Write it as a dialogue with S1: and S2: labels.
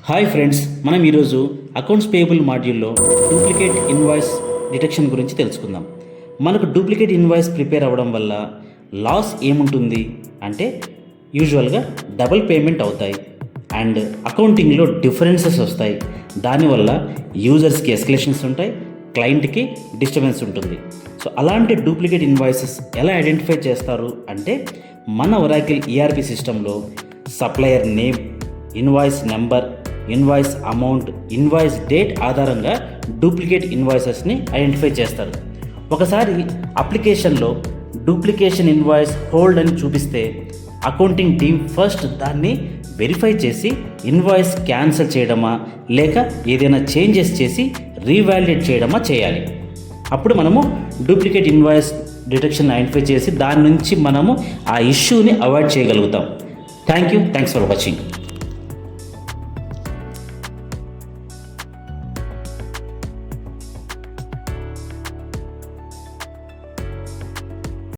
S1: Hi friends, మనం ఈరోజు accounts payable మాడ్యూల్లో డూప్లికేట్ ఇన్వాయిస్ డిటెక్షన్ గురించి తెలుసుకుందాం. మనకు డూప్లికేట్ ఇన్వాయిస్ ప్రిపేర్ అవ్వడం వల్ల లాస్ ఏముంటుంది అంటే యూజువల్గా డబుల్ పేమెంట్ అవుతాయి అండ్ అకౌంటింగ్లో డిఫరెన్సెస్ వస్తాయి. దానివల్ల యూజర్స్కి ఎస్కలేషన్స్ ఉంటాయి, క్లయింట్కి డిస్టర్బెన్స్ ఉంటుంది. సో అలాంటి డూప్లికేట్ ఇన్వాయిసెస్ ఎలా ఐడెంటిఫై చేస్తారు అంటే మన ఒరాకిల్ ఈఆర్పి సిస్టంలో supplier name, invoice number, invoice amount, invoice date ఆధారంగా డూప్లికేట్ ఇన్వాయిసెస్ని ఐడెంటిఫై చేస్తారు. ఒకసారి అప్లికేషన్లో డూప్లికేషన్ ఇన్వాయిస్ హోల్డ్ అని చూపిస్తే అకౌంటింగ్ టీమ్ ఫస్ట్ దాన్ని వెరిఫై చేసి ఇన్వాయిస్ క్యాన్సిల్ చేయడమా లేక ఏదైనా చేంజెస్ చేసి రీవాలిడేట్ చేయడమా చేయాలి. అప్పుడు మనము డూప్లికేట్ ఇన్వాయిస్ డిటెక్షన్ ఐడెంటిఫై చేసి దాని నుంచి మనము ఆ ఇష్యూని అవాయిడ్ చేయగలుగుతాం. Thanks for watching.